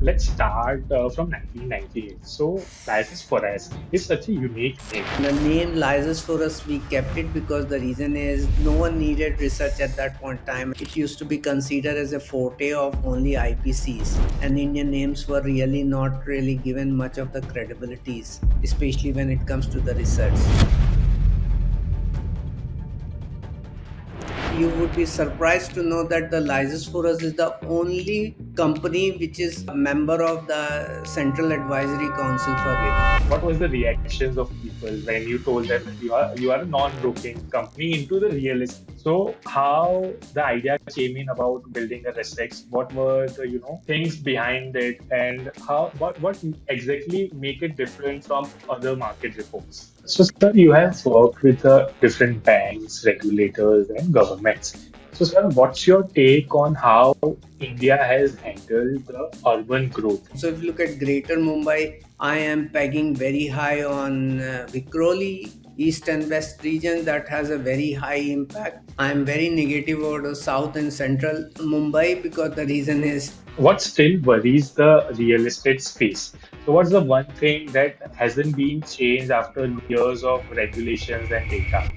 let's start from 1998. So, Liases Foras is such a unique name. The name Liases Foras, we kept it because the reason is no one needed research at that point in time. It used to be considered as a forte of only IPCs, and Indian names were really not really given much of the credibilities, especially when it comes to the research. You would be surprised to know that the License Force is the only company which is a member of the Central Advisory Council for RERA. What was the reactions of people when you told them that you are a non-broking company into the real estate? So, how the idea came in about building a RESEX? What were the things behind it, and what exactly make it different from other market reports? So, sir, you have worked with different banks, regulators, and governments. So, sir, what's your take on how India has handled the urban growth? So if you look at Greater Mumbai, I am pegging very high on Vikhroli, East and West region that has a very high impact. I am very negative over the South and Central Mumbai because the reason is What still worries the real estate space? So, what's the one thing that hasn't been changed after years of regulations and data?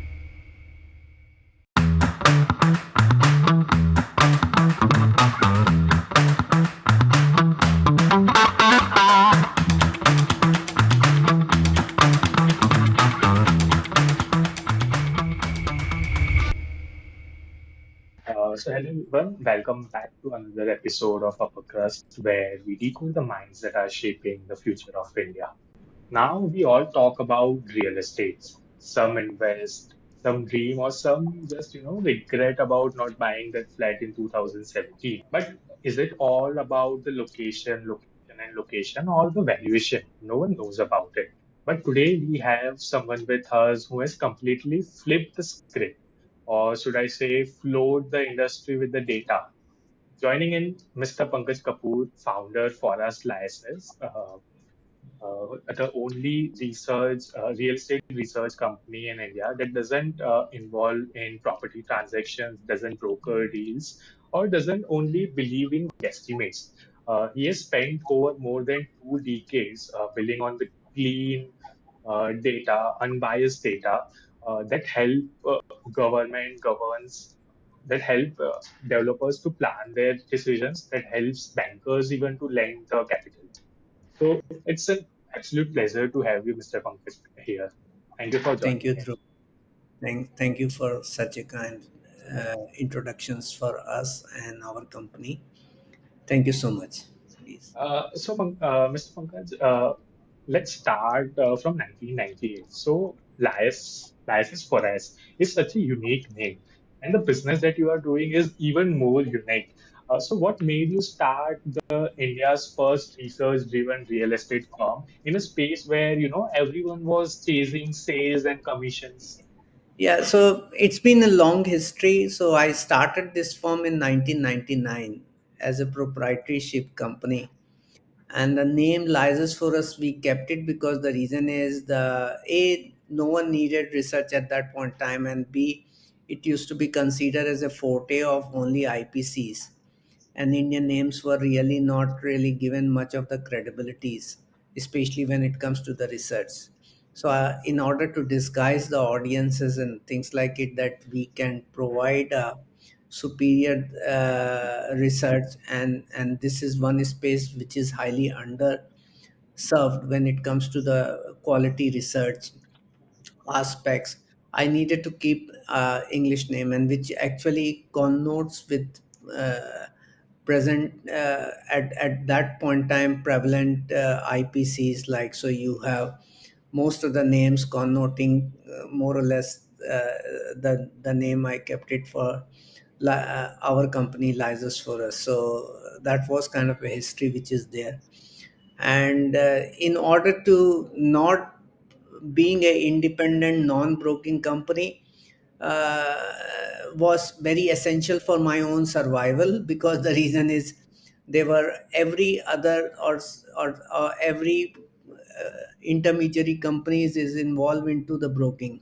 So, hello everyone, welcome back to another episode of UpperCrust, where we decode the minds that are shaping the future of India. Now, we all talk about real estate. Some invest, some dream, or some just regret about not buying that flat in 2017. But is it all about the location, or the valuation? No one knows about it. But today we have someone with us who has completely flipped the script, or should I say, floored the industry with the data. Joining in Mr. Pankaj Kapoor, founder Foras Liases, the only real estate research company in India that doesn't involve in property transactions, doesn't broker deals, or doesn't only believe in guesstimates. He has spent over more than 2 decades building on the clean data, unbiased data that help government governs, that help developers to plan their decisions, that helps bankers even to lend the capital. So it's an absolute pleasure to have you, Mr. Pankaj, here. Thank you for thank joining you in. through thank you for such a kind introductions for us and our company. Thank you so much. Please. Mr. Pankaj, let's start from 1998. So, Liases Foras is such a unique name, and the business that you are doing is even more unique. So, what made you start the India's first research-driven real estate firm in a space where everyone was chasing sales and commissions? Yeah, so it's been a long history. So I started this firm in 1999 as a proprietorship company, and the name Liases for us, we kept it because the reason is the A, no one needed research at that point in time, and B, it used to be considered as a forte of only IPCs, and Indian names were really not really given much of the credibilities, especially when it comes to the research. So, in order to disguise the audiences and things like it, that we can provide superior research, and this is one space which is highly underserved when it comes to the quality research aspects. I needed to keep English name, and which actually connotes with present at that point in time prevalent IPCs. Like, so you have most of the names connoting more or less the name I kept it for our company Liases for us. So that was kind of a history which is there. And in order to not being a independent non-broking company uh, was very essential for my own survival, because the reason is they were every other or every intermediary companies is involved into the broking.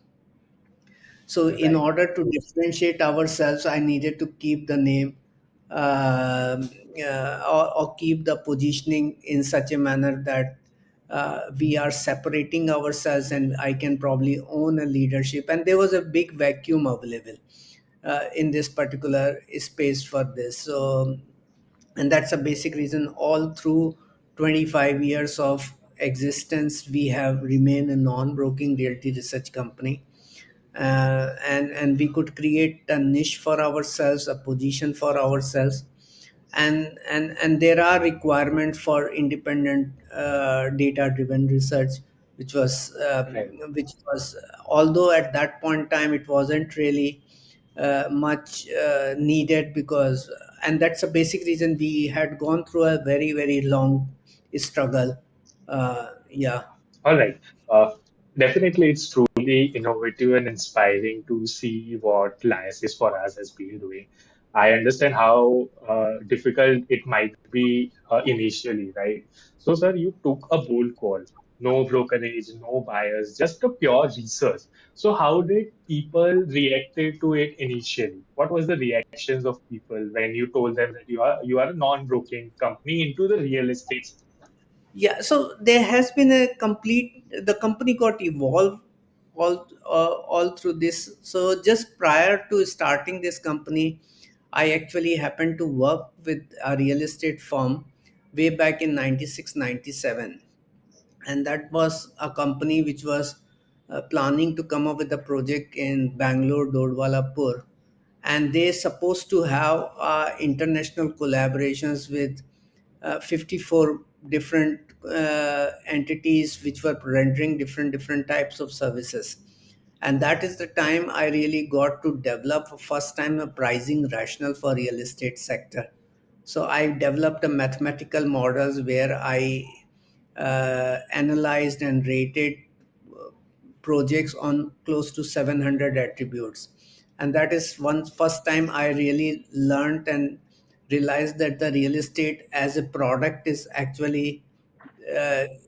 So in Right. order to differentiate ourselves, I needed to keep the name. or keep the positioning in such a manner that we are separating ourselves and I can probably own a leadership. And there was a big vacuum available in this particular space for this. So, and that's a basic reason all through 25 years of existence, we have remained a non-broking realty research company. And we could create a niche for ourselves, a position for ourselves. And there are requirements for independent data driven research, which was Right. although at that point in time it wasn't really much needed, because and that's a basic reason we had gone through a very very long struggle. Yeah. All right. Uh, Definitely, it's truly innovative and inspiring to see what Liases for Us has been doing. I understand how difficult it might be initially, right? So, sir, you took a bold call. No brokerage, no buyers, just a pure research. So, how did people reacted to it initially? What was the reactions of people when you told them that you are a non-broking company into the real estate? Yeah, so there has been a complete, the company got evolved all through this. So just prior to starting this company, I actually happened to work with a real estate firm way back in 96 97, and that was a company which was planning to come up with a project in Bangalore Dodwalapur, and they supposed to have international collaborations with 54 different entities which were rendering different types of services. And that is the time I really got to develop for first time a pricing rationale for real estate sector. So I developed a mathematical models where I analyzed and rated uh, projects on close to 700 attributes. And that is one first time I really learned and realized that the real estate as a product is actually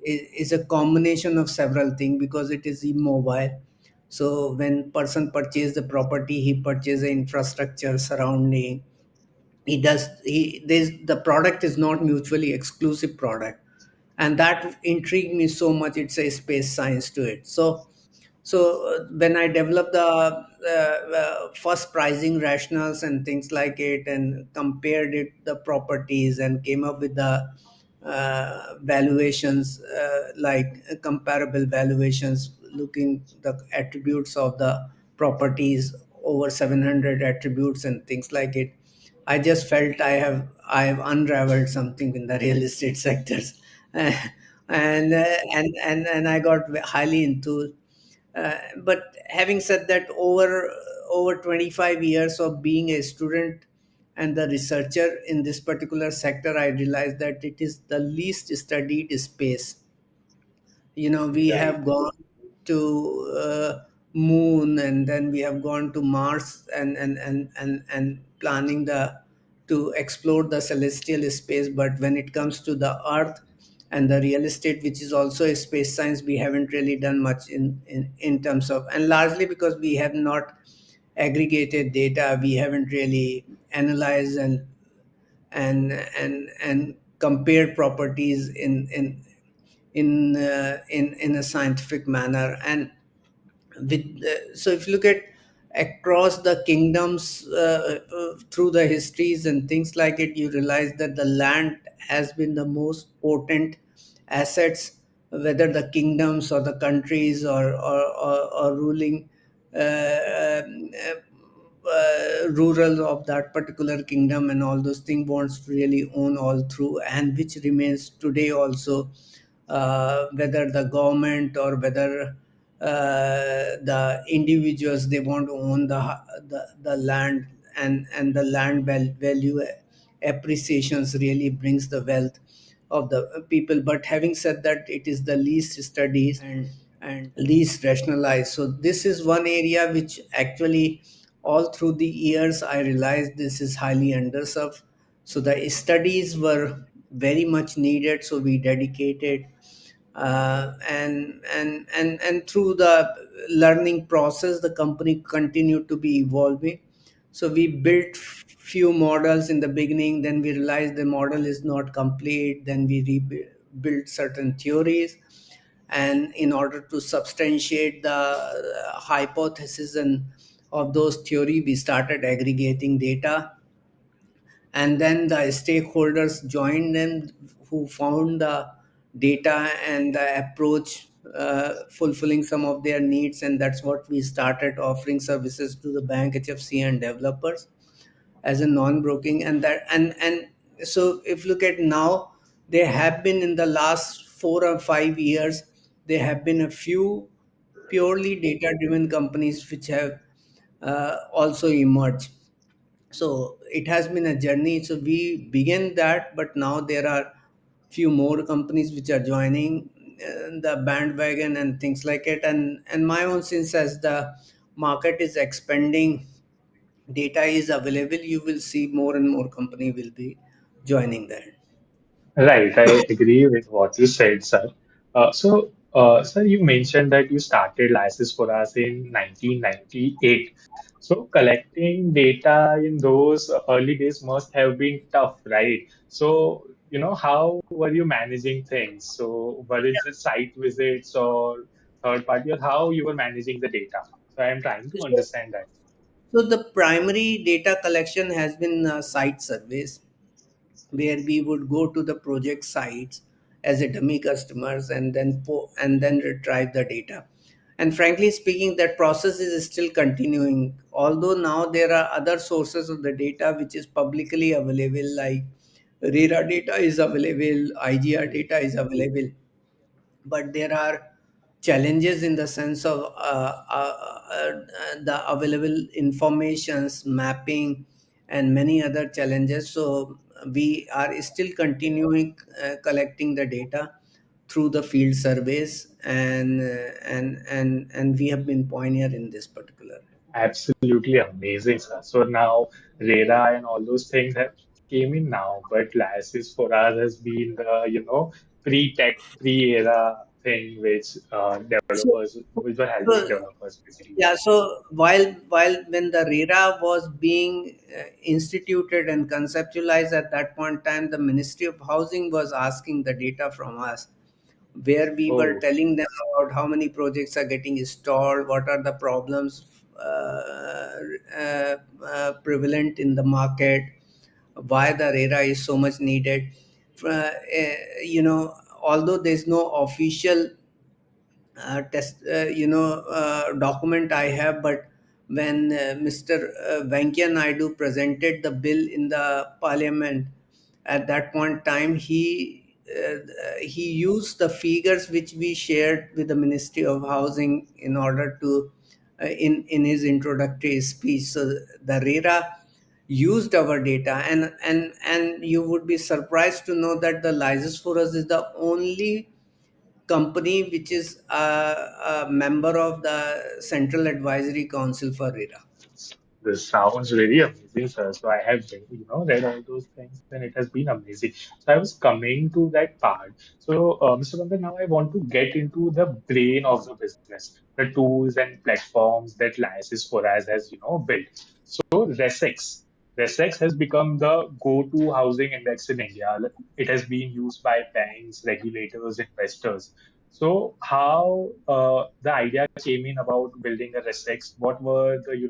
is a combination of several things, because it is immobile. So when person purchase the property, he purchase the infrastructure surrounding. He does he there's the product is not mutually exclusive product, and that intrigued me so much. It's a space science to it. So when I developed the first pricing rationals and things like it, and compared it the properties and came up with the valuations, like comparable valuations, looking the attributes of the properties, over 700 attributes and things like it, I just felt I have unraveled something in the real estate sectors. And I got highly into. But having said that, over 25 years of being a student and the researcher in this particular sector, I realized that it is the least studied space. We Right. have gone to moon, and then we have gone to Mars, and planning the to explore the celestial space. But when it comes to the earth and the real estate, which is also a space science, we haven't really done much in terms of, and largely because we have not aggregated data, we haven't really analyzed and compared properties in a scientific manner. And with so if you look at across the kingdoms, through the histories and things like it, you realize that the land has been the most potent assets, whether the kingdoms or the countries or ruling rural of that particular kingdom, and all those things wants to really own all through, and which remains today also, whether the government or whether the individuals, they want to own the land, and the land value appreciations really brings the wealth of the people. But having said that, it is the least studied and least rationalized. So this is one area which actually all through the years I realized this is highly underserved. So the studies were very much needed, so we dedicated, and through the learning process, the company continued to be evolving. So we built few models in the beginning, then we realized the model is not complete, then we rebuilt certain theories, and in order to substantiate the hypothesis and of those theory, we started aggregating data, and then the stakeholders joined them who found the data and the approach fulfilling some of their needs, and that's what we started offering services to the bank, HFC, and developers as a non-broking. And that and so if you look at now, there have been in the last 4 or 5 years, there have been a few purely data driven companies which have also emerged. So it has been a journey. So we began that, but now there are few more companies which are joining the bandwagon and things like it. And my own sense, as the market is expanding, data is available, you will see more and more company will be joining that. Right, I agree with what you said, sir. Sir, you mentioned that you started Liases Foras in 1998. So, collecting data in those early days must have been tough, right? So, how were you managing things? So, were it just site visits or third party, or how you were managing the data? So, I am trying to So, understand that. so the primary data collection has been site surveys, where we would go to the project sites as a dummy customers, and then and then retrieve the data. And frankly speaking, that process is still continuing, although now there are other sources of the data which is publicly available, like RERA data is available, IGR data is available. But there are challenges in the sense of the available informations mapping and many other challenges. So we are still continuing collecting the data through the field surveys, and we have been pioneer in this particular. Absolutely amazing, sir. So now RERA and all those things have came in now, but Liasis for us has been the, pre-tech, pre-era thing which So, developers, which were helping so developers basically. yeah, so while when the RERA was being instituted and conceptualized at that point in time, the Ministry of Housing was asking the data from us, where we were Oh, telling them about how many projects are getting installed, what are the problems prevalent in the market, why the RERA is so much needed. Although there's no official document I have, but when Mr. Venkaiah Naidu presented the bill in the parliament, at that point in time, he used the figures which we shared with the Ministry of Housing in order to in his introductory speech. So the RERA used our data, and you would be surprised to know that the License for Us is the only company which is a member of the Central Advisory Council for RERA. this sounds really amazing, sir. So I have, read all those things, and it has been amazing. So I was coming to that part. So, Mr. Pankaj, now I want to get into the brain of the business, the tools and platforms that Liasis Foras has, built. So RESEX. RESEX has become the go-to housing index in India. It has been used by banks, regulators, investors. So how the idea came in about building a RESEX? What were the,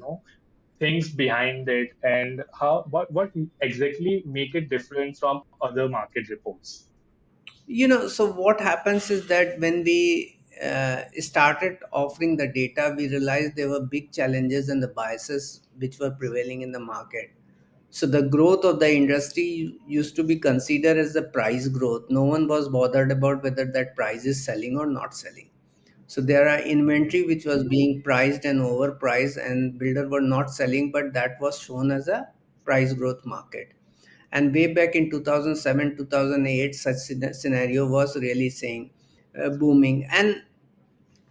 things behind it, and what exactly make it different from other market reports? So what happens is that when we started offering the data, we realized there were big challenges and the biases which were prevailing in the market. So the growth of the industry used to be considered as the price growth. No one was bothered about whether that price is selling or not selling. So there are inventory which was being priced and overpriced, and builder were not selling, but that was shown as a price growth market. And way back in 2007, 2008, such scenario was really saying booming, and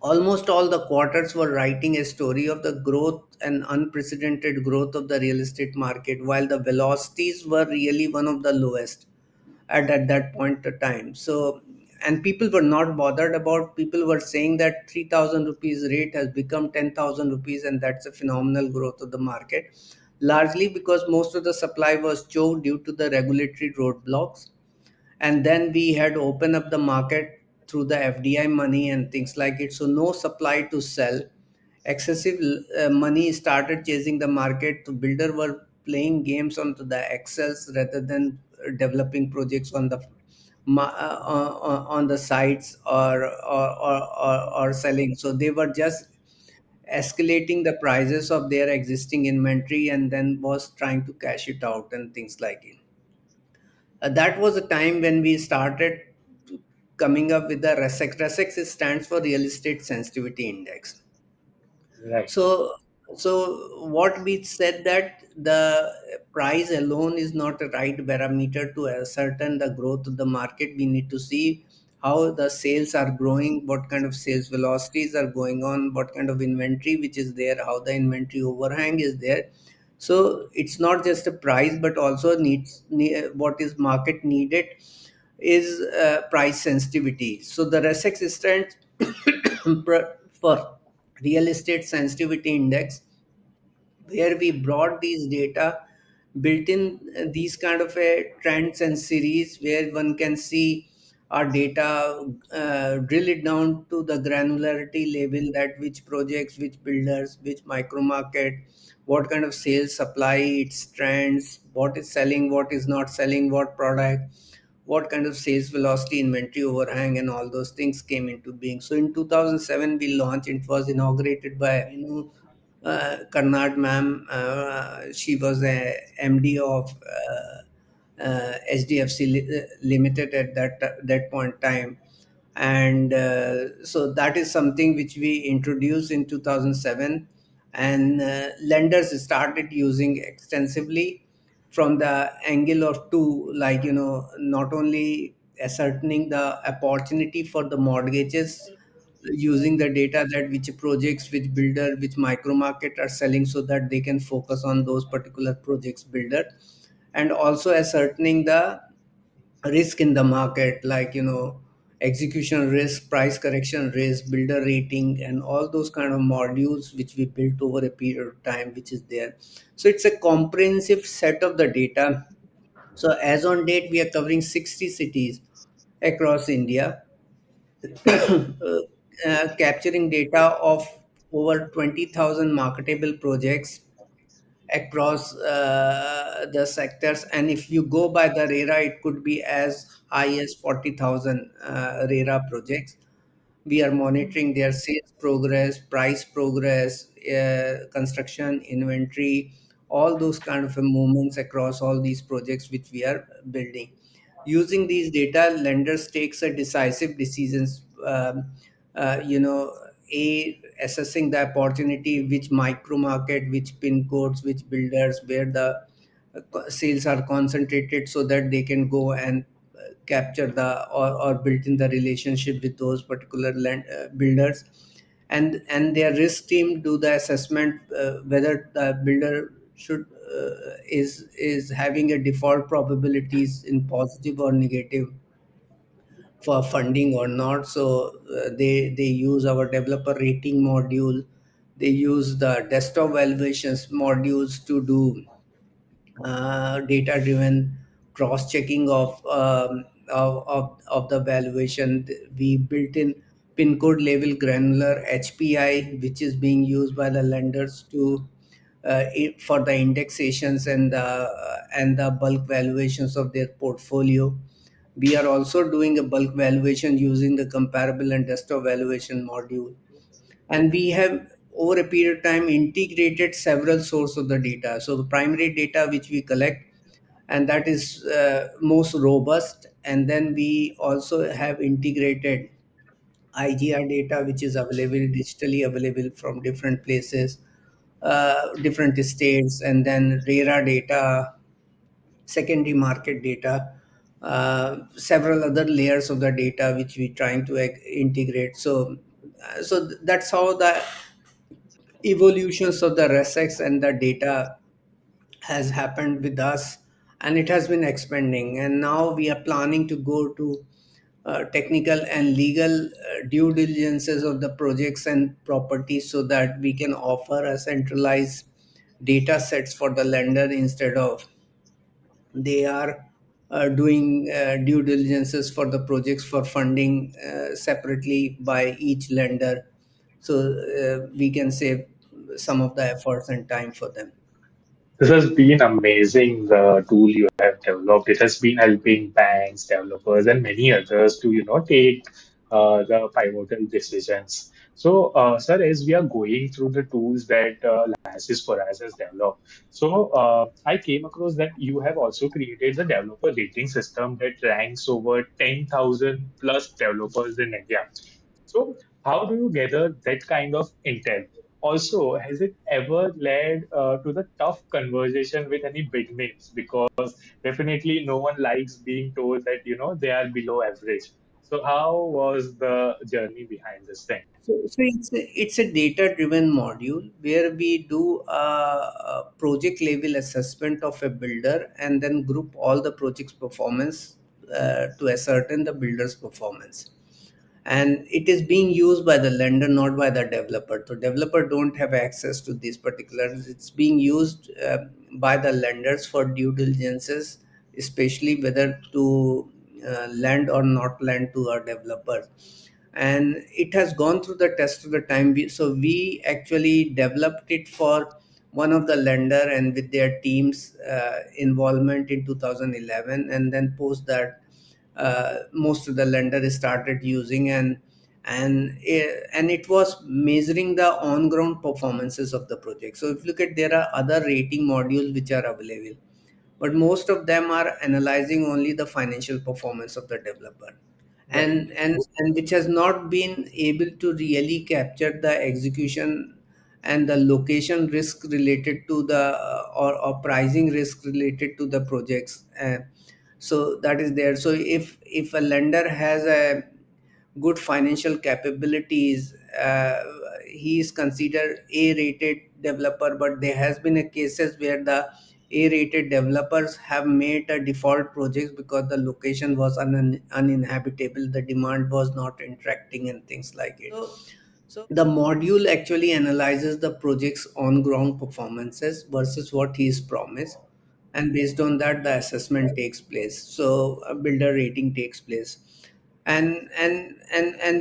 almost all the quarters were writing a story of the growth and unprecedented growth of the real estate market, while the velocities were really one of the lowest at that point of time. So, and people were not bothered about, people were saying that 3,000 rupees rate has become 10,000 rupees, and that's a phenomenal growth of the market. largely because most of the supply was choked due to the regulatory roadblocks. And then we had opened up the market through the FDI money and things like it. So no supply to sell. Excessive money started chasing the market. The builder were playing games onto the excels rather than developing projects on the on the sites, or selling. So they were just escalating the prices of their existing inventory and then was trying to cash it out and things like it. That was a time when we started coming up with the RESEX. RESEX stands for Real Estate Sensitivity Index. Right. So, so what we said that the price alone is not a right parameter to ascertain the growth of the market. We need to see how the sales are growing, what kind of sales velocities are going on, what kind of inventory which is there, how the inventory overhang is there. So it's not just a price, but also what is market needed is price sensitivity. So the RESEX stands for Real Estate Sensitivity Index, where we brought these data, built in these kind of a trends and series where one can see our data, drill it down to the granularity level, that which projects, which builders, which micro market, what kind of sales supply, its trends, what is selling, what is not selling, what product, what kind of sales velocity, inventory overhang, and all those things came into being. So in 2007 we launched. It was inaugurated by Karnad ma'am. She was a MD of HDFC Limited at that point in time. And so that is something which we introduced in 2007, and lenders started using extensively from the angle of two, like, not only ascertaining the opportunity for the mortgages using the data, that which projects, which builder, which micro market are selling, so that they can focus on those particular projects builder, and also ascertaining the risk in the market, like, execution risk, price correction risk, builder rating, and all those kind of modules which we built over a period of time, which is there. So it's a comprehensive set of the data. So as on date we are covering 60 cities across India, capturing data of over 20,000 marketable projects across the sectors. And if you go by the RERA, it could be as high as 40,000 RERA projects. We are monitoring their sales progress, price progress, construction, inventory, all those kind of movements across all these projects which we are building. Using these data, lenders takes a decisive decisions. You know, assessing the opportunity, which micro market, which pin codes, which builders, where the sales are concentrated, so that they can go and capture or build in the relationship with those particular builders. And their risk team do the assessment, whether the builder should is having a default probabilities in positive or negative for funding or not. So they use our developer rating module. They use the desktop valuations modules to do data driven cross checking of the valuation. We built in pin code level granular HPI, which is being used by the lenders to for the indexations and the bulk valuations of their portfolio. We are also doing a bulk valuation using the comparable and desktop valuation module. And we have over a period of time integrated several sources of the data. So the primary data which we collect, and that is most robust. And then we also have integrated IGR data, which is available digitally available from different places, different states, and then RERA data, secondary market data, several other layers of the data which we trying to integrate. So that's how the evolutions of the RESEX and the data has happened with us, and it has been expanding. And now we are planning to go to technical and legal due diligences of the projects and properties, so that we can offer a centralized data sets for the lender, instead of they are doing due diligences for the projects for funding separately by each lender. So we can save some of the efforts and time for them. This has been amazing, the tool you have developed. It has been helping banks, developers, and many others to, take the pivotal decisions. So, sir, as we are going through the tools that Liases Foras has developed, so I came across that you have also created the developer rating system that ranks over 10,000 plus developers in India. So, how do you gather that kind of intel? Also, has it ever led to the tough conversation with any big names? Because definitely no one likes being told that, they are below average. So, how was the journey behind this thing? So it's a data-driven module where we do a project level assessment of a builder and then group all the project's performance to ascertain the builder's performance. And it is being used by the lender, not by the developer. So developer don't have access to these particulars. It's being used by the lenders for due diligences, especially whether to lend or not lend to a developer. And it has gone through the test of the time. So we actually developed it for one of the lender and with their team's involvement in 2011, and then post that most of the lenders started using, and it was measuring the on ground performances of the project. So if you look at, there are other rating modules which are available, but most of them are analyzing only the financial performance of the developer, Right. and which has not been able to really capture the execution and the location risk related to the or pricing risk related to the projects. So that is there. So if a lender has a good financial capabilities, he is considered a rated developer, but there has been a cases where the a rated developers have made a default projects because the location was uninhabitable, the demand was not interacting and things like it. So the module actually analyzes the project's on ground performances versus what he is promised, and based on that the assessment takes place. So a builder rating takes place, and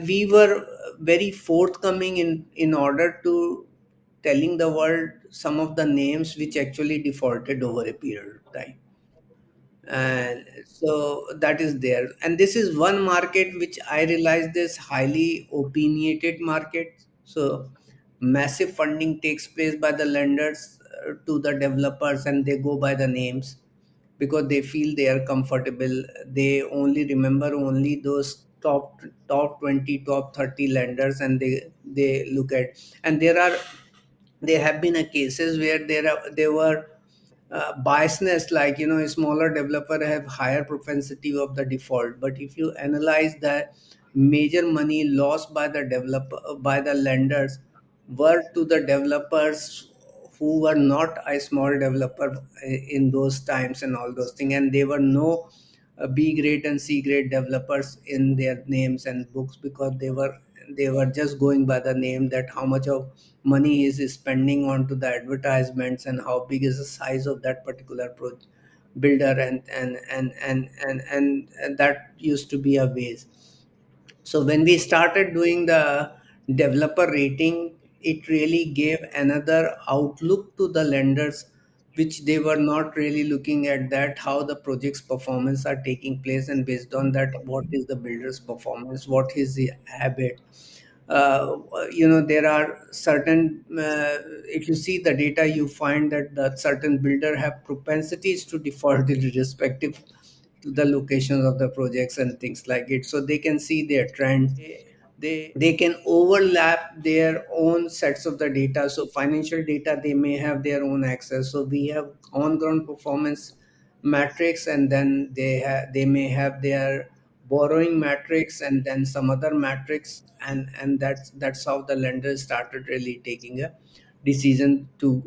we were very forthcoming in order to telling the world some of the names which actually defaulted over a period of time. And so that is there, and this is one market which I realized is highly opinionated market. So massive funding takes place by the lenders to the developers, and they go by the names because they feel they are comfortable. They only remember only those top 20, top 30 lenders, and they look at. And there have been a cases where there were biasness, like, a smaller developer have higher propensity of the default. But if you analyze that, major money lost by the developer, by the lenders, were to the developers who were not a small developer in those times and all those things, and there were no B grade and C grade developers in their names and books, because they were just going by the name, that how much of money is spending onto the advertisements and how big is the size of that particular builder, and that used to be a waste. So when we started doing the developer rating, it really gave another outlook to the lenders, which they were not really looking at, that how the project's performance are taking place, and based on that, what is the builder's performance, what is the habit. There are certain, if you see the data, you find that the certain builder have propensities to default irrespective to the locations of the projects and things like it. So they can see their trends. They can overlap their own sets of the data. So financial data, they may have their own access. So we have on ground performance matrix, and then they may have their borrowing matrix, and then some other matrix, and that's how the lenders started really taking a decision to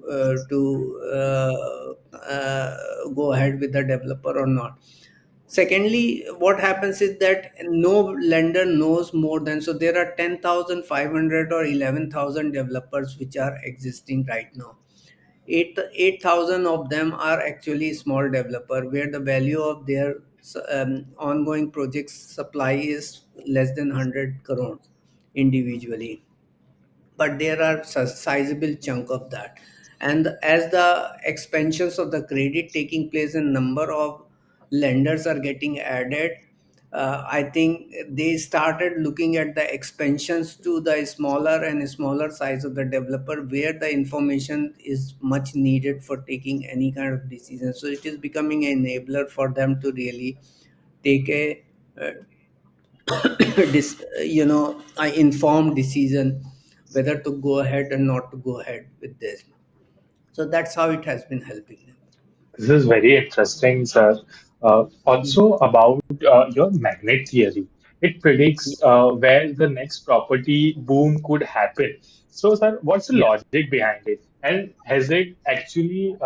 go ahead with the developer or not. Secondly, what happens is that no lender knows more than, so there are 10,500 or 11,000 developers which are existing right now. 8,000 of them are actually small developer where the value of their ongoing projects supply is less than 100 crores individually, but there are sizable chunk of that. And as the expansions of the credit taking place and number of lenders are getting added, I think they started looking at the expansions to the smaller and smaller size of the developer where the information is much needed for taking any kind of decision. So it is becoming an enabler for them to really take a uh, I informed decision whether to go ahead and not to go ahead with this. So that's how it has been helping them. This is very interesting, sir. Also about your magnet theory. It predicts where the next property boom could happen. So, sir, what's the Yeah, logic behind it? And has it actually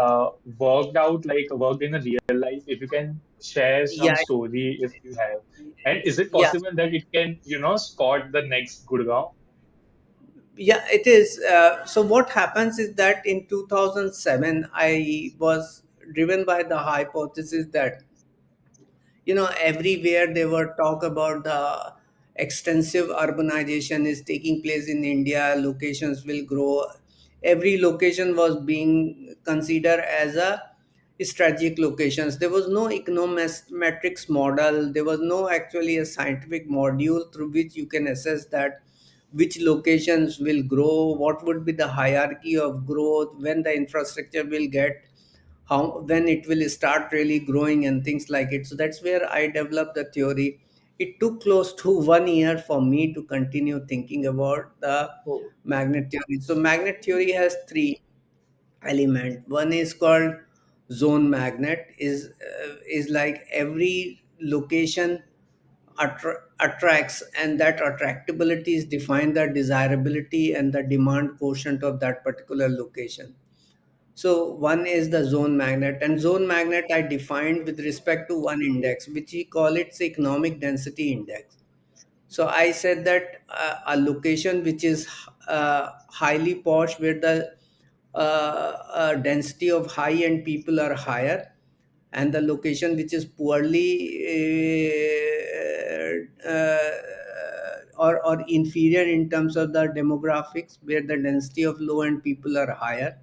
worked out, like worked in a real life? If you can share some yeah, story, if you have. And is it yeah, possible that it can, spot the next Gurgaon? yeah. It is. So what happens is that in 2007, I was driven by the hypothesis that everywhere they were talk about the extensive urbanization is taking place in India, locations will grow. Every location was being considered as a strategic locations. There was no econometrics model, there was no actually a scientific module through which you can assess that which locations will grow, what would be the hierarchy of growth, when the infrastructure will get, how when it will start really growing and things like it. So that's where I developed the theory. It took close to 1 year for me to continue thinking about the Oh. magnet theory. So magnet theory has three element. One is called zone magnet, is like every location attracts, and that attractability is defined the desirability and the demand quotient of that particular location. So one is the zone magnet, and zone magnet I defined with respect to one index, which we call it economic density index. So I said that a location which is highly posh, where the density of high-end people are higher, and the location which is poorly or inferior in terms of the demographics, where the density of low-end people are higher,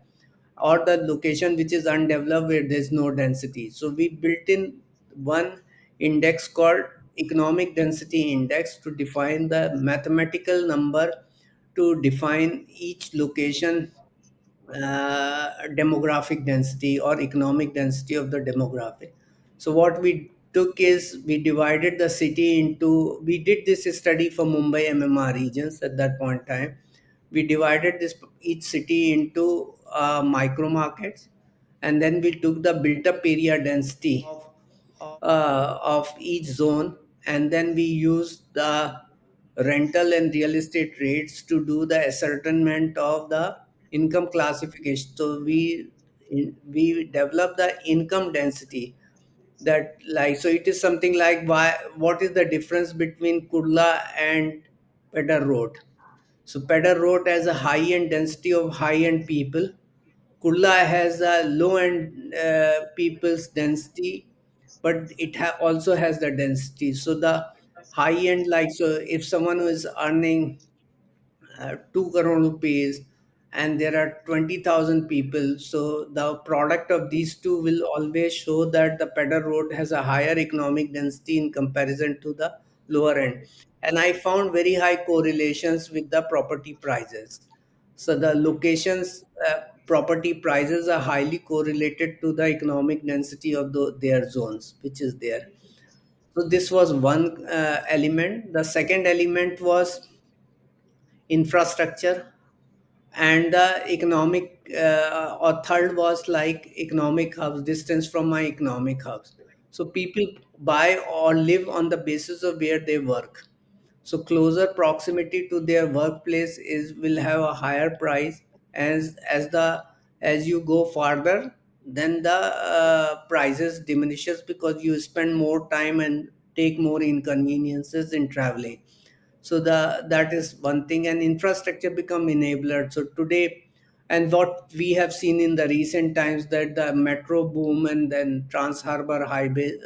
or the location which is undeveloped where there's no density. So we built in one index called economic density index to define the mathematical number to define each location demographic density or economic density of the demographic. So what we took is we divided the city into, we did this study for Mumbai MMR regions at that point in time. We divided this each city into micro markets, and then we took the built up area density of each zone, and then we used the rental and real estate rates to do the ascertainment of the income classification. So we develop the income density, that like, so it is something like, why what is the difference between Kurla and Pedder Road. So Pedder Road has a high end density of high end people. Kurla has a low end people's density, but it also has the density. So the high end, like, so if someone who is earning 2 crore rupees and there are 20,000 people, so the product of these two will always show that the Pedder Road has a higher economic density in comparison to the lower end. And I found very high correlations with the property prices. So the locations, property prices are highly correlated to the economic density of their zones, which is there. So this was one element. The second element was infrastructure, and the economic or third was like economic hubs, distance from my economic hubs. So people buy or live on the basis of where they work. So closer proximity to their workplace is will have a higher price. As you go farther, then the prices diminishes because you spend more time and take more inconveniences in traveling. So that is one thing, and infrastructure become enabler. So today And what we have seen in the recent times, that the metro boom and then Trans Harbor Highway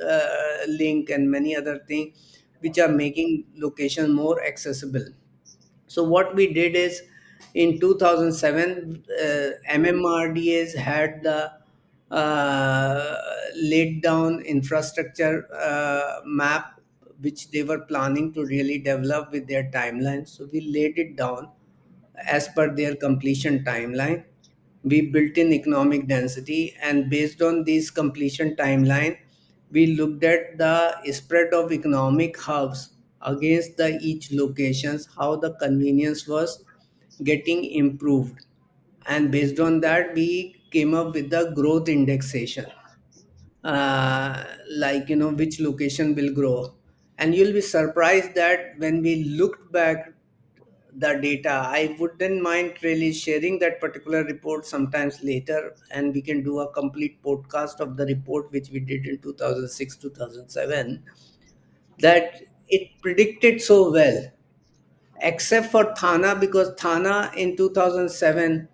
link and many other things which are making location more accessible. So what we did is, in 2007, MMRDAs had the laid down infrastructure map which they were planning to really develop with their timeline. So we laid it down as per their completion timeline. We built in economic density, and based on this completion timeline, we looked at the spread of economic hubs against the each locations, how the convenience was getting improved. And based on that, we came up with the growth indexation, like, which location will grow. And you'll be surprised that when we looked back the data, I wouldn't mind really sharing that particular report sometimes later, and we can do a complete podcast of the report which we did in 2006, 2007, that it predicted so well, except for Thana, because Thana in 2007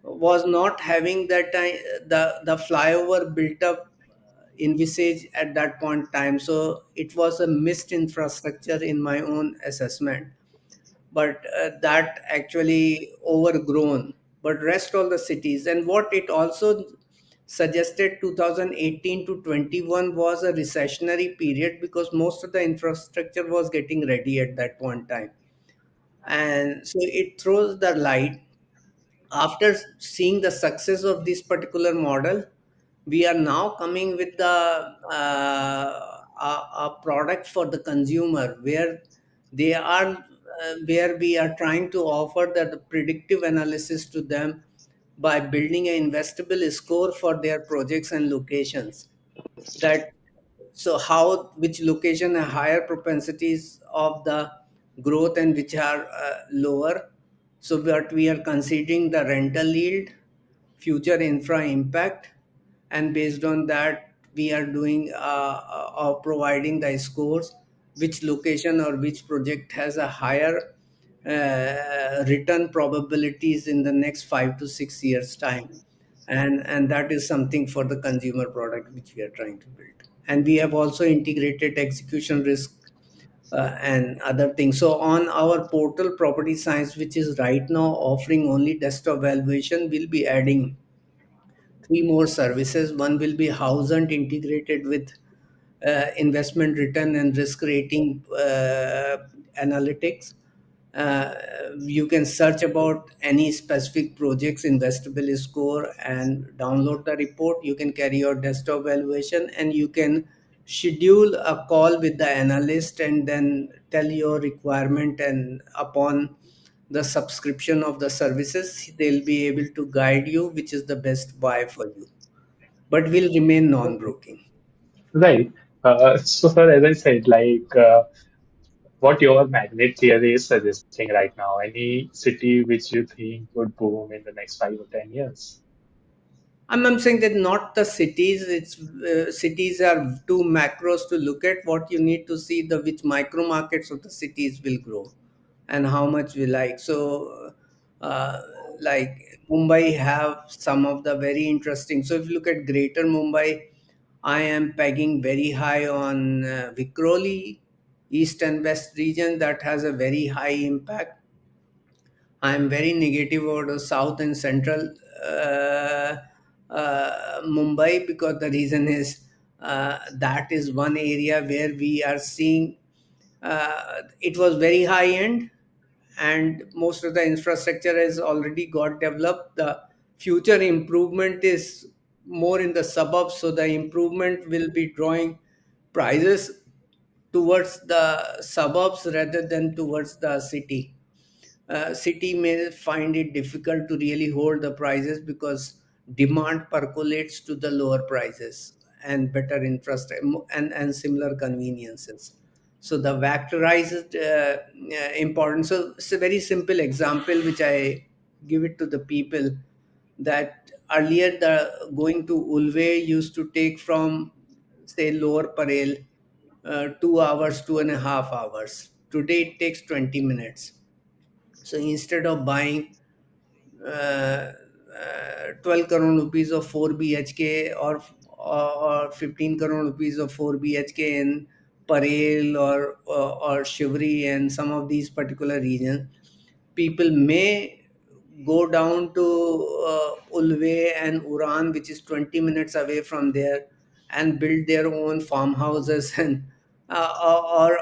was not having that time, the flyover built up in Visage at that point in time. So it was a missed infrastructure in my own assessment, but that actually overgrown. But rest all the cities, and what it also suggested, 2018 to 21 was a recessionary period because most of the infrastructure was getting ready at that point in time. And so it throws the light. After seeing the success of this particular model, we are now coming with a product for the consumer where they are where we are trying to offer the predictive analysis to them by building an investable score for their projects and locations. That, so how, which location have higher propensities of the growth and which are lower. So what we are considering the rental yield, future infra impact, and based on that we are doing or providing the scores, which location or which project has a higher return probabilities in the next 5 to 6 years time. And that is something for the consumer product which we are trying to build. And we have also integrated execution risk and other things. So on our portal Property Science, which is right now offering only desktop valuation, we'll be adding three more services. One will be house hunt integrated with investment return and risk rating analytics. Uh, you can search about any specific project's investable score and download the report. You can carry your desktop valuation, and you can schedule a call with the analyst and then tell your requirement, and upon the subscription of the services, they'll be able to guide you which is the best buy for you, but will remain non-broking. Right. So, sir, as I said, what your magnet theory is suggesting right now, any city which you think would boom in the next 5 or 10 years? I'm saying that not the cities. It's cities are too macros to look at. What you need to see, the which micro markets of the cities will grow, and how much we like. So, uh, like Mumbai have some of the very interesting. So if you look at Greater Mumbai, I am pegging very high on Vikhroli, East and West region that has a very high impact. I am very negative about the south and central Mumbai, because the reason is that is one area where we are seeing it was very high end, and most of the infrastructure has already got developed. The future improvement is more in the suburbs, so the improvement will be drawing prices towards the suburbs rather than towards the city. City may find it difficult to really hold the prices because demand percolates to the lower prices and better infrastructure and similar conveniences. So the vectorized importance. So it's a very simple example which I give it to the people, that earlier the going to Ulve used to take from say Lower Parel 2 hours, 2.5 hours. Today it takes 20 minutes. So instead of buying uh, 12 crore rupees of 4 BHK, or 15 crore rupees of 4 BHK in Parel or Shivri and some of these particular regions. People may go down to Ulve and Uran, which is 20 minutes away from there, and build their own farmhouses and or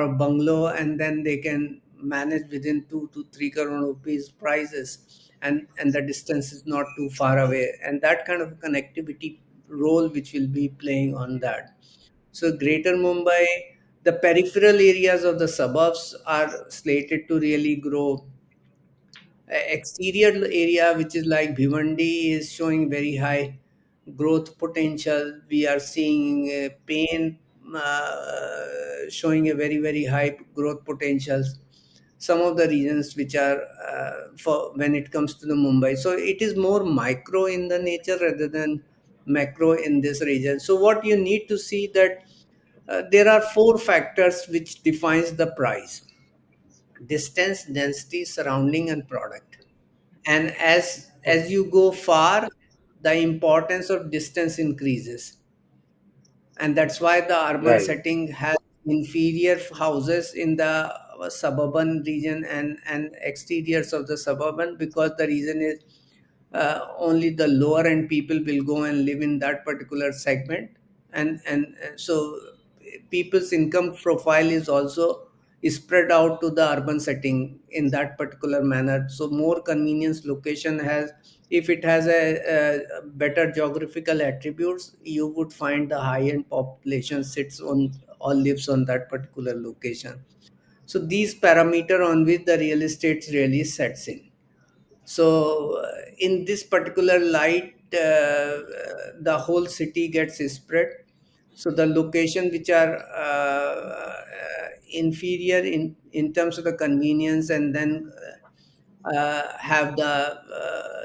a bungalow, and then they can manage within 2 to 3 crore rupees prices, and the distance is not too far away, and that kind of connectivity role which will be playing on that. So Greater Mumbai, the peripheral areas of the suburbs are slated to really grow. Exterior area, which is like Bhiwandi, is showing very high growth potential. We are seeing Pain showing a very, very high growth potentials. Some of the regions which are for when it comes to the Mumbai. So it is more micro in the nature rather than macro in this region. So what you need to see that there are four factors which defines the price: distance, density, surrounding, and product. And as you go far, the importance of distance increases, and that's why the urban Right. setting has inferior houses in the suburban region and exteriors of the suburban, because the reason is only the lower end people will go and live in that particular segment, and so people's income profile is also spread out to the urban setting in that particular manner. So more convenience location has, if it has a better geographical attributes, you would find the high end population sits on or lives on that particular location. So these parameter on which the real estate really sets in. So in this particular light, the whole city gets spread. So the location which are inferior in terms of the convenience, and then have the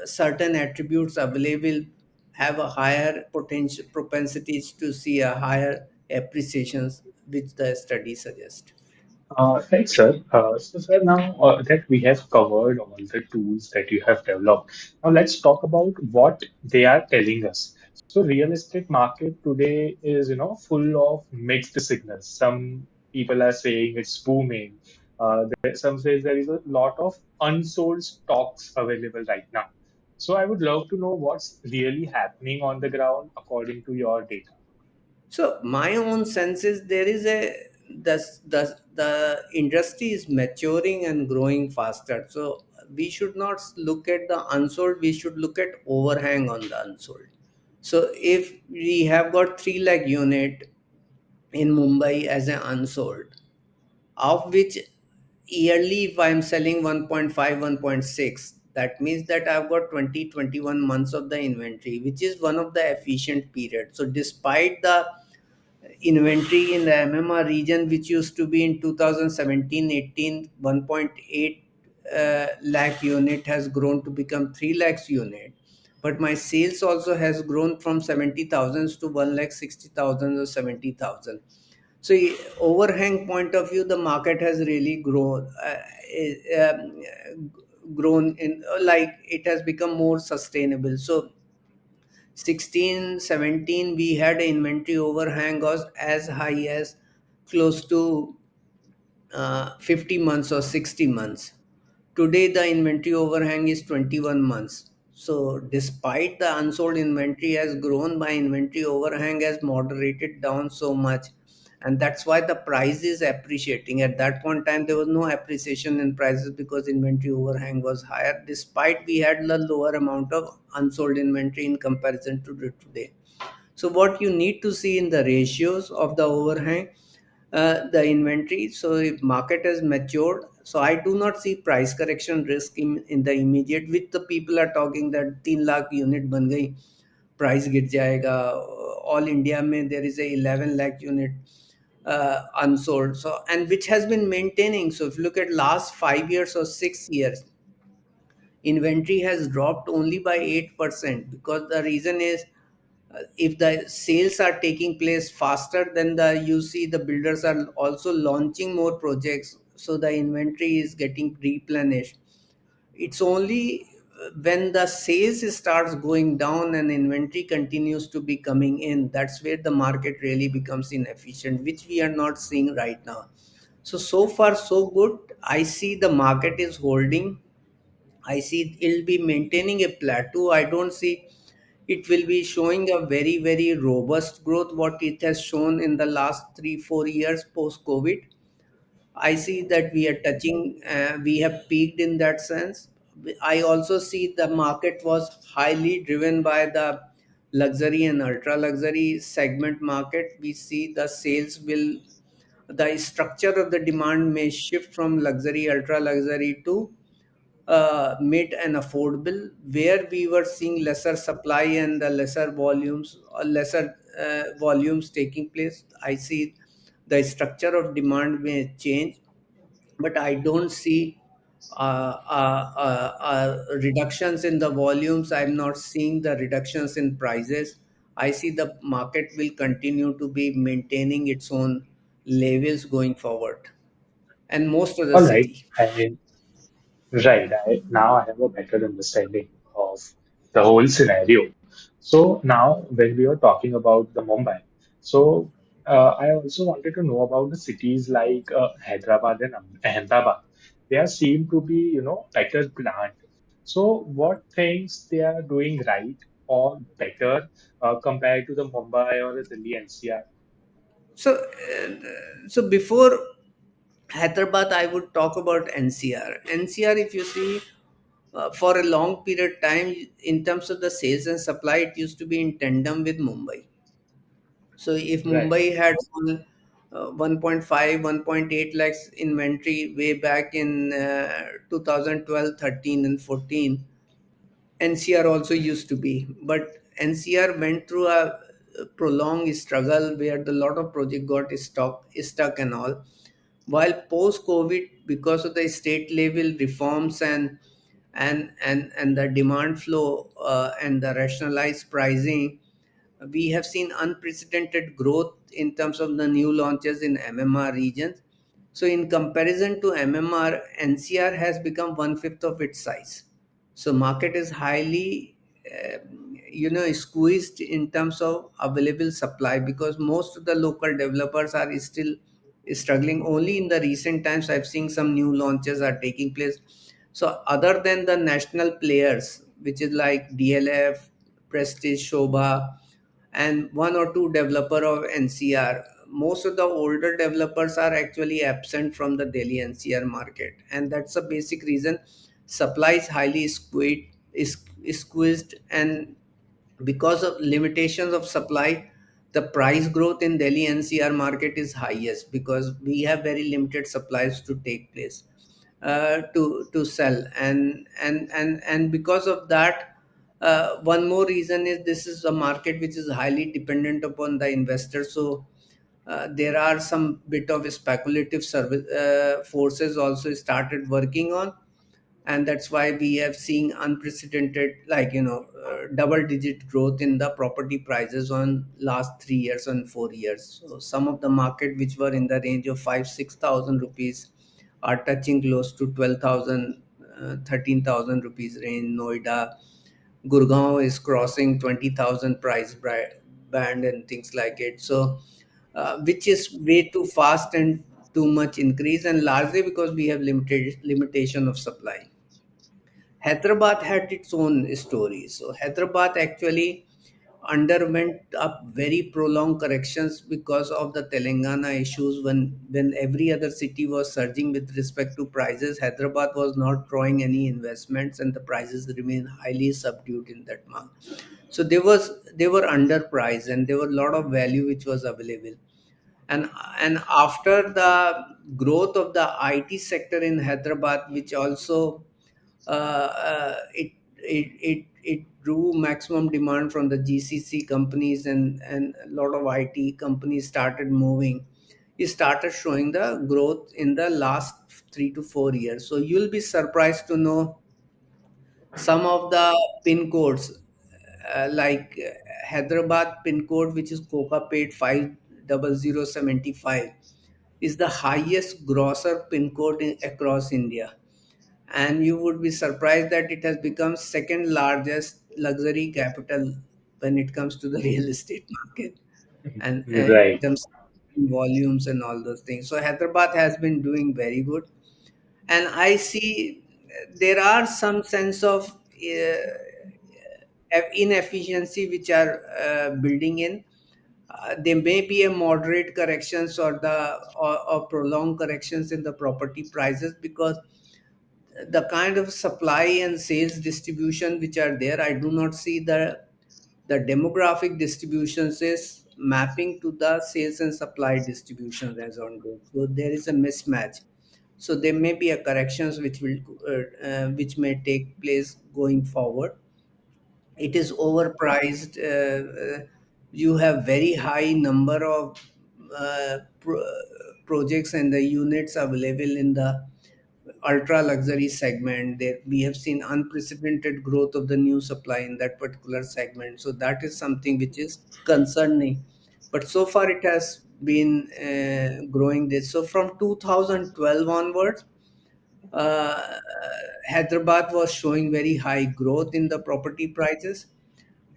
certain attributes available, have a higher potential propensities to see a higher appreciations, which the study suggests. Right, sir. So, sir, now that we have covered all the tools that you have developed, now let's talk about what they are telling us. So, real estate market today is, full of mixed signals. Some people are saying it's booming. Some says there is a lot of unsold stocks available right now. So, I would love to know what's really happening on the ground according to your data. So my own sense is there is a the industry is maturing and growing faster. So we should not look at the unsold. We should look at overhang on the unsold. So if we have got 3 lakh unit in Mumbai as an unsold, of which yearly if I'm selling 1.5, 1.6, that means that I've got 20 to 21 months of the inventory, which is one of the efficient period. So despite the inventory in the MMR region, which used to be in 2017-18 1.8 lakh unit, has grown to become 3 lakhs unit. But my sales also has grown from 70,000 to 1 lakh 60,000 or 70,000. So overhang point of view, the market has really grown in, like it has become more sustainable. So 16, 17, we had an inventory overhang was as high as close to 50 months or 60 months. Today, the inventory overhang is 21 months. So, despite the unsold inventory has grown, my inventory overhang has moderated down so much. And that's why the price is appreciating. At that point in time, there was no appreciation in prices because inventory overhang was higher, despite we had the lower amount of unsold inventory in comparison to today. So what you need to see in the ratios of the overhang, the inventory. So if market has matured, so I do not see price correction risk in the immediate, which the people are talking that 3 lakh unit ban gayi, price गिर जाएगा. All India में there is a 11 lakh unit unsold. So and which has been maintaining. So if you look at last 5 years or 6 years, inventory has dropped only by 8%, because the reason is if the sales are taking place faster, then the you see the builders are also launching more projects, so the inventory is getting replenished. It's only when the sales starts going down and inventory continues to be coming in, that's where the market really becomes inefficient, which we are not seeing right now. So far so good. I see the market is holding. I see it'll be maintaining a plateau. I don't see it will be showing a very, very robust growth, what it has shown in the last 3 4 years post COVID. I see that we are touching, we have peaked in that sense. I also see the market was highly driven by the luxury and ultra luxury segment market. We see the sales will, the structure of the demand may shift from luxury, ultra luxury to mid and affordable, where we were seeing lesser supply and the lesser volumes, or lesser volumes taking place. I see the structure of demand may change, but I don't see reductions in the volumes. I'm not seeing the reductions in prices. I see the market will continue to be maintaining its own levels going forward, and most of the All right. city. Right. Now I have a better understanding of the whole scenario. So now when we are talking about the Mumbai, so I also wanted to know about the cities like Hyderabad and Ahmedabad. They are seem to be, better planned. So what things they are doing right or better compared to the Mumbai or the Delhi NCR? So before Hyderabad, I would talk about NCR. NCR, if you see, for a long period time, in terms of the sales and supply, it used to be in tandem with Mumbai. So if Right. Mumbai had 1.5, 1.8 lakhs inventory way back in 2012, 13, and 14, NCR also used to be. But NCR went through a prolonged struggle where the lot of project got stuck and all. While post COVID, because of the state level reforms and the demand flow and the rationalized pricing, we have seen unprecedented growth in terms of the new launches in MMR regions. So, in comparison to MMR, NCR has become one fifth of its size. So, market is highly, squeezed in terms of available supply, because most of the local developers are still struggling. Only in the recent times, I've seen some new launches are taking place. So, other than the national players, which is like DLF, Prestige, Shobha, and one or two developer of NCR. Most of the older developers are actually absent from the Delhi NCR market, and that's a basic reason. Supply is highly squeezed, and because of limitations of supply, the price growth in Delhi NCR market is highest, because we have very limited supplies to take place to sell, and because of that, one more reason is this is a market which is highly dependent upon the investors. So there are some bit of speculative service forces also started working on, and that's why we have seen unprecedented, like, double digit growth in the property prices on last 3 years and 4 years. So some of the market which were in the range of 5 6,000 rupees are touching close to 12,000, 13,000 rupees range. Noida, Gurgaon is crossing 20,000 band and things like it. So which is way too fast and too much increase, and largely because we have limitation of supply. Hyderabad had its own story. So Hyderabad actually underwent up very prolonged corrections because of the Telangana issues. When every other city was surging with respect to prices, Hyderabad was not drawing any investments, and the prices remained highly subdued in that month. So they were underpriced, and there were a lot of value which was available. And after the growth of the IT sector in Hyderabad, which also it drew maximum demand from the GCC companies, and a lot of IT companies started moving. It started showing the growth in the last 3 to 4 years. So you'll be surprised to know some of the pin codes, like Hyderabad pin code, which is Kokapet 50075, is the highest grosser pin code across India. and you would be surprised that it has become second largest luxury capital when it comes to the real estate market, and in Right. terms of volumes and all those things. So Hyderabad has been doing very good, and I see there are some sense of inefficiency which are building in. There may be a moderate corrections or prolonged corrections in the property prices, because the kind of supply and sales distribution which are there, I do not see the demographic distributions is mapping to the sales and supply distributions as on date. So there is a mismatch. So there may be a corrections which may take place going forward. It is overpriced. You have very high number of projects and the units available in the ultra luxury segment. There we have seen unprecedented growth of the new supply in that particular segment. So that is something which is concerning. But so far it has been growing this. So from 2012 onwards, uh, Hyderabad was showing very high growth in the property prices,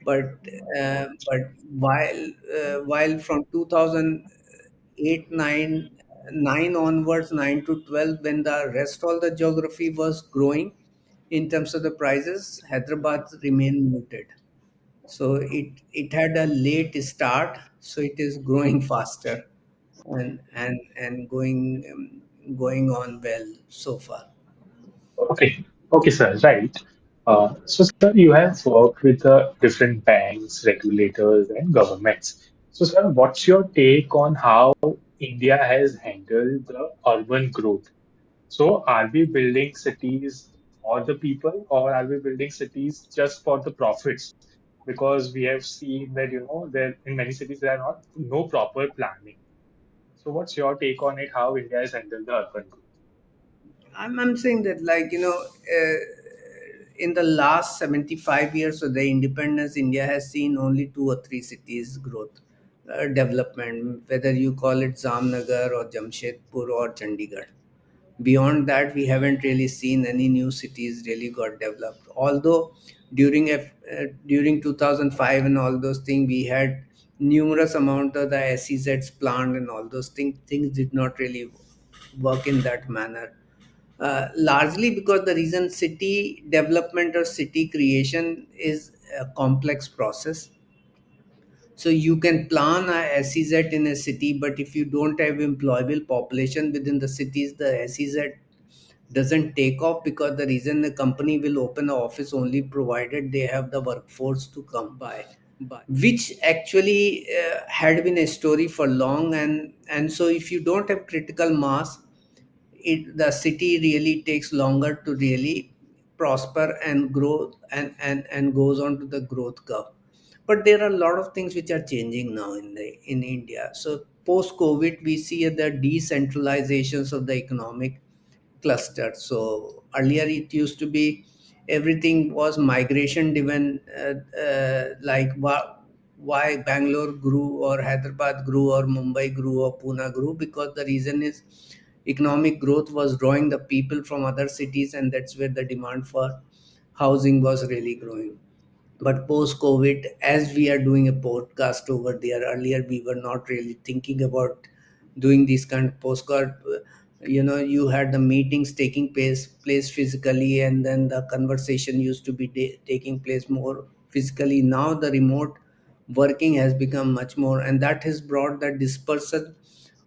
but while from 2008 9 onwards, 9 to 12, when the rest all the geography was growing in terms of the prices, Hyderabad remained muted. So it had a late start, so it is growing faster, and going on well so far. Okay. Okay, sir. Right. So, sir, you have worked with different banks, regulators, and governments. So, sir, what's your take on how India has handled the urban growth? So, are we building cities for the people, or are we building cities just for the profits? Because we have seen that, there in many cities there are not no proper planning. So, what's your take on it? How India has handled the urban growth? I'm saying that, like, in the last 75 years of the independence, India has seen only two or three cities growth, development, whether you call it Jamnagar or Jamshedpur or Chandigarh. Beyond that, we haven't really seen any new cities really got developed. Although during 2005 and all those things, we had numerous amount of the SEZs planned and all those things. Things did not really work in that manner. Largely because the reason city development or city creation is a complex process. So you can plan a SEZ in a city, but if you don't have employable population within the cities, the SEZ doesn't take off, because the reason the company will open an office only provided they have the workforce to come by, which actually had been a story for long. And so if you don't have critical mass, the city really takes longer to really prosper and grow, and goes on to the growth curve. But there are a lot of things which are changing now in India. So post COVID, we see the decentralizations of the economic cluster. So earlier it used to be everything was migration driven, like why Bangalore grew or Hyderabad grew or Mumbai grew or Pune grew, because the reason is economic growth was drawing the people from other cities, and that's where the demand for housing was really growing. But post COVID, as we are doing a podcast over there, earlier we were not really thinking about doing these kind of postcard. You had the meetings taking place physically, and then the conversation used to be taking place more physically. Now the remote working has become much more, and that has brought the dispersal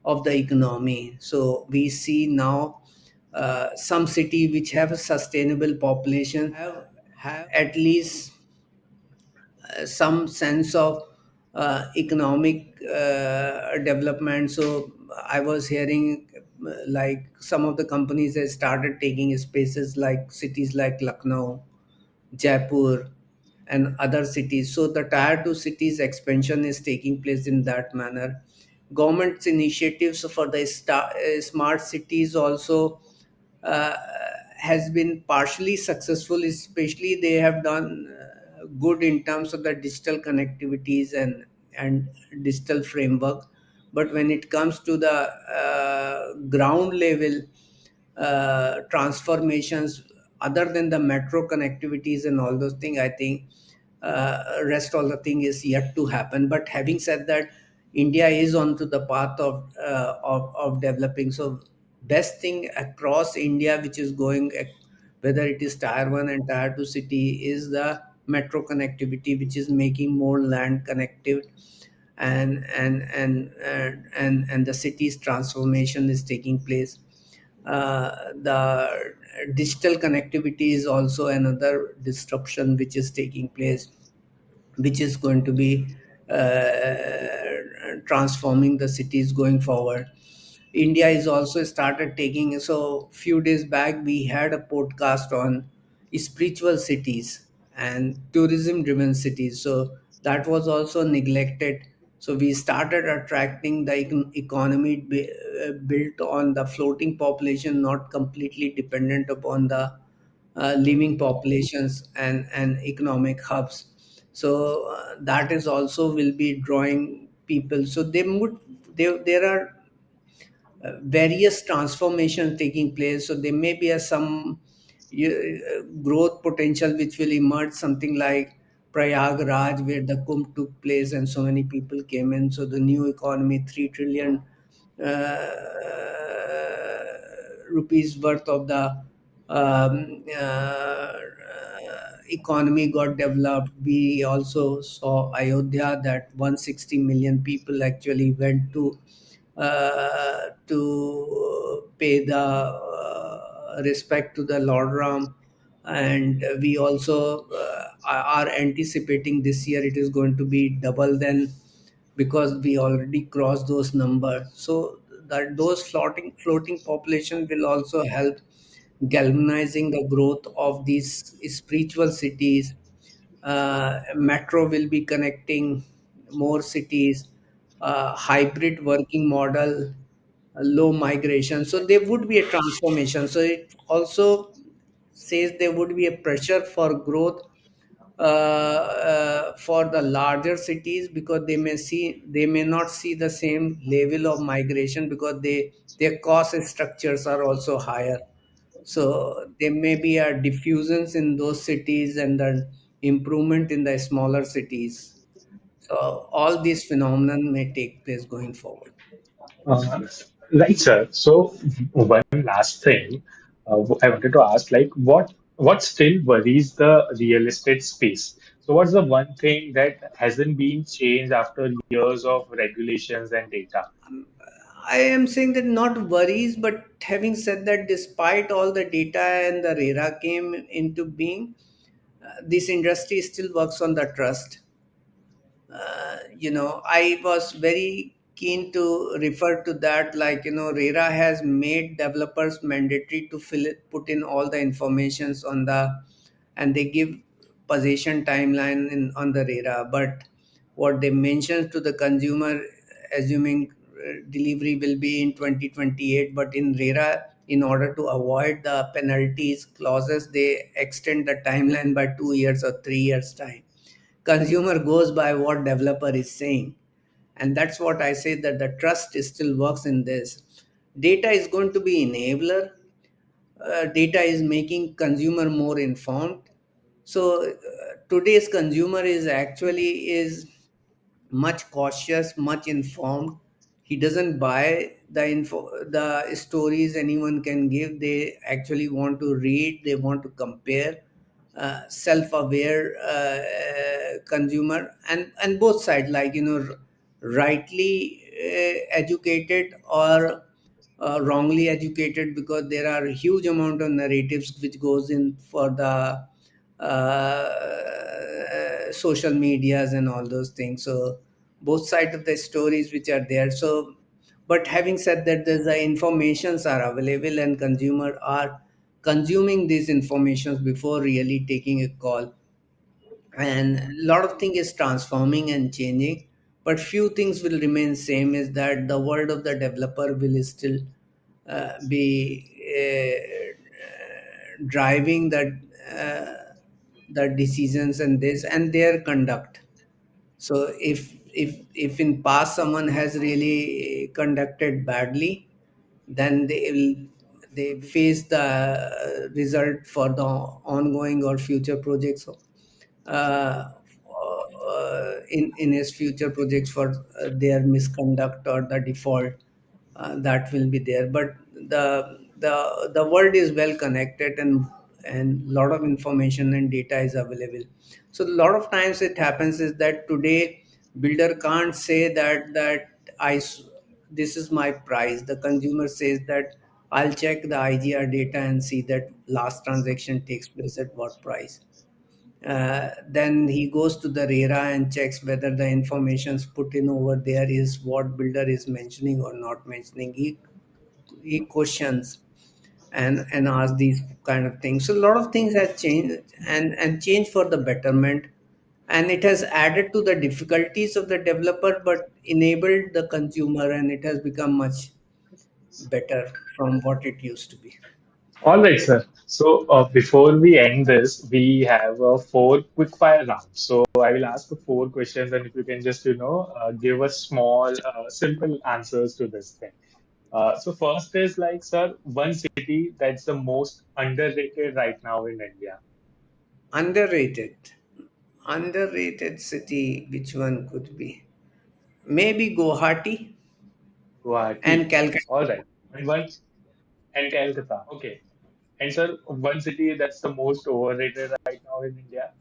of the economy. So we see now some city which have a sustainable population have at least some sense of economic development. So I was hearing, like, some of the companies have started taking spaces like cities like Lucknow, Jaipur, and other cities. So the tier two cities expansion is taking place in that manner. Government's initiatives for the smart cities also uh, has been partially successful. Especially they have done good in terms of the digital connectivities and digital framework. But when it comes to the ground level transformations, other than the metro connectivities and all those things, I think rest all the thing is yet to happen. But having said that, India is onto the path of developing. So best thing across India, which is going, whether it is tier 1 and tier 2 city, is the metro connectivity, which is making more land connected, and the city's transformation is taking place. The digital connectivity is also another disruption which is taking place, which is going to be transforming the cities going forward. India is also started taking. So few days back we had a podcast on spiritual cities and tourism driven cities. So that was also neglected. So we started attracting the economy built on the floating population, not completely dependent upon the living populations and economic hubs. So that is also will be drawing people. So there are various transformations taking place. So there may be some growth potential which will emerge, something like Prayagraj, where the Kumbh took place and so many people came in. So the new economy, 3 trillion uh, rupees worth of the economy got developed. We also saw Ayodhya, that 160 million people actually went to pay the respect to the Lord Ram. And we also are anticipating this year it is going to be double then, because we already crossed those numbers. So that those floating population will also help galvanizing the growth of these spiritual cities. Metro will be connecting more cities, hybrid working model, low migration. So there would be a transformation. So it also says there would be a pressure for growth for the larger cities, because they may not see the same level of migration, because their cost structures are also higher. So there may be a diffusions in those cities and the improvement in the smaller cities. So all these phenomenon may take place going forward. Uh, right, sir. So one last thing, I wanted to ask, like, what still worries the real estate space? So what's the one thing that hasn't been changed after years of regulations and data? I am saying that not worries, but having said that, despite all the data and the RERA came into being, this industry still works on the trust. I was very keen to refer to that. Like, RERA has made developers mandatory to put in all the informations on and they give possession timeline on the RERA. But what they mention to the consumer, assuming delivery will be in 2028, but in RERA, in order to avoid the penalties clauses, they extend the timeline by 2 years or 3 years time. Consumer goes by what developer is saying, and that's what I say, that the trust still works in this. Data is going to be enabler. Data is making consumer more informed. So today's consumer is much cautious, much informed. He doesn't buy the stories anyone can give. They actually want to read, they want to compare. Self-aware consumer, and both sides, like, rightly educated or wrongly educated, because there are a huge amount of narratives which goes in for the social medias and all those things. So both sides of the stories which are there. So, but having said that, there's the informations are available and consumer are consuming these informations before really taking a call. And a lot of things is transforming and changing, but few things will remain same, is that the world of the developer will still be driving the decisions and this and their conduct. So if in past someone has really conducted badly, then they will they face the result for the ongoing or future projects, in his future projects for their misconduct or the default, that will be there. But the world is well connected, and lot of information and data is available. So a lot of times it happens is that today builder can't say that this is my price. The consumer says that I'll check the IGR data and see that last transaction takes place at what price. Then he goes to the RERA and checks whether the information's put in over there is what builder is mentioning or not mentioning. He questions and asks these kind of things. So a lot of things have changed, and changed for the betterment, and it has added to the difficulties of the developer but enabled the consumer, and it has become much better from what it used to be. All right, sir. So before we end this, we have four quick fire rounds. So I will ask the four questions, and if you can just, give us small, simple answers to this thing. So first is like, sir, one city that's the most underrated right now in India. Underrated. Underrated city, which one could be? Maybe Guwahati and Guwahati. Calcutta. All right. And one and Calcutta. Okay. And sir, one city that's the most overrated right now in India.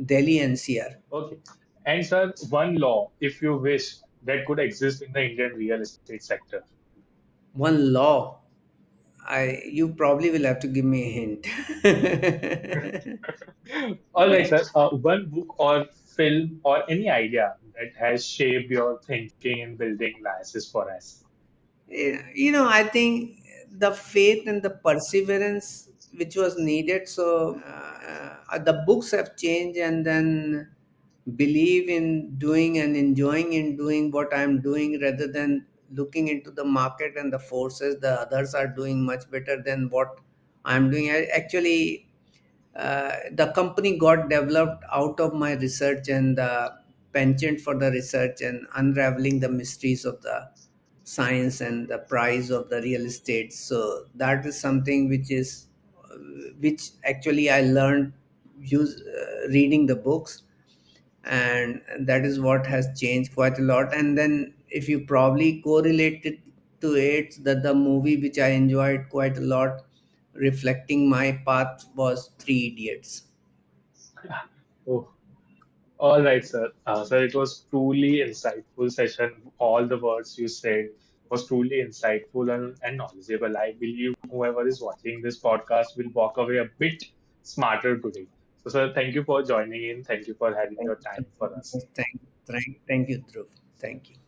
Delhi NCR. Okay. And sir, one law, if you wish, that could exist in the Indian real estate sector. One law. You probably will have to give me a hint. All right, sir. One book or film or any idea that has shaped your thinking in building licenses for us. I think the faith and the perseverance which was needed. So the books have changed, and then believe in doing and enjoying in doing what I'm doing, rather than looking into the market and the forces the others are doing much better than what I'm doing. Actually, the company got developed out of my research and the penchant for the research and unraveling the mysteries of the science and the price of the real estate. So that is something which actually I learned reading the books, and that is what has changed quite a lot. And then if you probably correlate it to it, that the movie which I enjoyed quite a lot reflecting my path was Three Idiots. Oh, all right, sir. Sir, it was truly insightful session. All the words you said was truly insightful and knowledgeable. I believe whoever is watching this podcast will walk away a bit smarter today. So, sir, thank you for joining in. Thank you for having Thank your time for us. thank you, Dhruv. Thank you.